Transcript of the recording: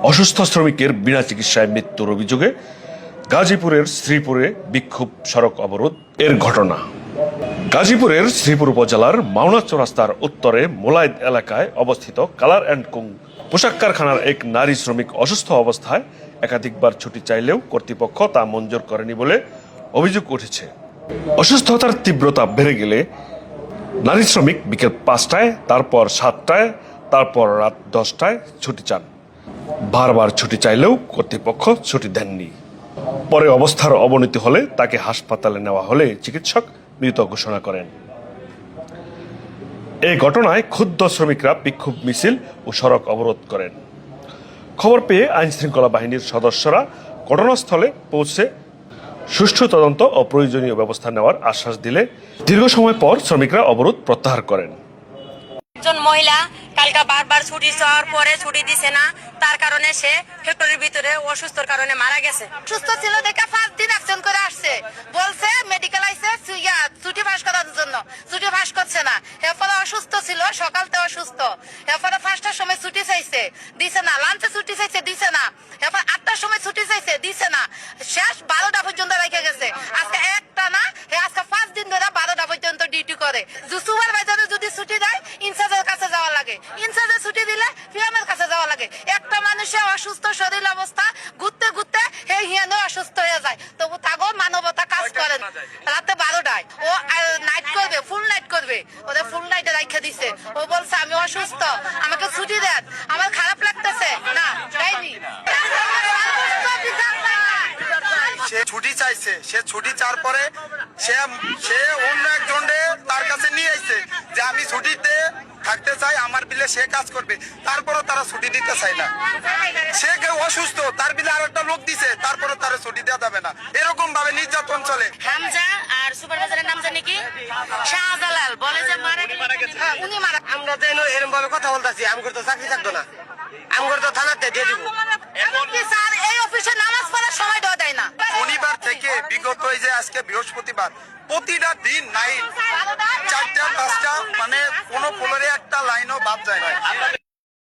অসুস্থ শ্রমিকের বিনা চিকিৎসায় মৃত্যুর অভিযোগে গাজীপুরের শ্রীপুরে বিক্ষোভ সড়ক অবরোধ এর ঘটনা। গাজীপুরের শ্রীপুর উপজেলার মাওনা চৌরাস্তার উত্তরে মোলায়েদ এলাকায় অবস্থিত কালার অ্যান্ড কুং পোশাক কারখানার এক নারী শ্রমিক অসুস্থ অবস্থায় একাধিকবার ছুটি চাইলেও কর্তৃপক্ষ তা মঞ্জুর করেনি বলে অভিযোগ উঠেছে। অসুস্থতার তীব্রতা বেড়ে গেলে নারী শ্রমিক বিকেল 5টায়, তারপর 7টায়, তারপর রাত 10টায় ছুটি চান। বারবার ছুটি চাইলেও কর্তৃপক্ষ ছুটি দেননি। পরে অবস্থার অবনতি হলে তাকে হাসপাতালে নেওয়া হলে চিকিৎসক মৃত ঘোষণা করেন। এই ঘটনায় ক্ষুব্ধ শ্রমিকরা বিক্ষোভ মিছিল ও সড়ক অবরোধ করেন। খবর পেয়ে আইনশৃঙ্খলা বাহিনীর সদস্যরা ঘটনাস্থলে পৌঁছে সুষ্ঠু তদন্ত ও প্রয়োজনীয় ব্যবস্থা নেওয়ার আশ্বাস দিলে দীর্ঘ সময় পর শ্রমিকরা অবরোধ প্রত্যাহার করেন। একজন মহিলা কালকা বারবার ছুটি চাওয়ার পরে ছুটি দিছে না, তার কারণে সে ফ্যাক্টরির ভিতরে অসুস্থর কারণে মারা গেছে। সুস্থ ছিল দেখে 5 দিন অ্যাবসেন্ট করে আসছে, বলছে মেডিকেল আইছে ছুটি পাস করার জন্য, ছুটি পাস করছে না। এরপরে অসুস্থ ছিল, সকালতে অসুস্থ, এরপরে 5টার সময় ছুটি চাইছে, দিছে না। লাঞ্চে ছুটি চাইছে, দিছে না। এরপর 8টার সময় ছুটি চাইছে, দিছে না। শেষ 12টা পর্যন্ত রেখে গেছে। আজকে একটা না, আজকে 5 দিন ধরে 12টা পর্যন্ত ডিউটি করে। সুপারভাইজারে যদি ছুটি দেয় ইনচার্জের কাছে যাওয়া লাগে, ইনচার্জের ছুটি দিলে পিএমের কাছে যাওয়া লাগে। একটা মানুষের অসুস্থ শরীর অবস্থা ঘুরতে ঘুরতে হিয়ানো অসুস্থ হয়ে যায়, তবু তাগো মানবতা কাজ করে। রাতে 12টায় ও নাইট করবে, ফুল নাইট করবে, ওদের ফুল নাইটে রাখা দিছে। ও বলছে আমি অসুস্থ, আমাকে ছুটি দেন, আমার খারাপ লাগতেছে না, দেয়নি। সে ছুটি চাইছে, সে ছুটি চাওয়ার পরে সে অন্য একজনে তার কাছে নিয়ে আইছে যে আমি ছুটিতে থাকতে চাই, আমার বিলে সে কাজ করবে, তারপরও তারা ছুটি দিতে চায় না। সে কেউ অসুস্থ, তার বিলে আর একটা লোক দিছে, তারপরও তারা ছুটি দেওয়া যাবে না। এরকম ভাবে নির্যাতন চলে। হামজা আর সুপারভাইজারের নাম জানি কি শাহজালাল, বলে যে মারা গেছে। উনি মারা। আমরা তো এরকম ভাবে কথা বলতেছি, আমগর তো চাকরি থাকতো না, আমগর তো থানাতে দিয়ে দিব। স্যার এই অফিসে নামাজ পড়ার সময় দেয় না। শনিবার থেকে বিগত এই যে আজকে বৃহস্পতিবার, প্রতিটা দিন নাইট 4টা 5টা, মানে কোনো ফ্লোরে একটা লাইনও বাদ যায় না।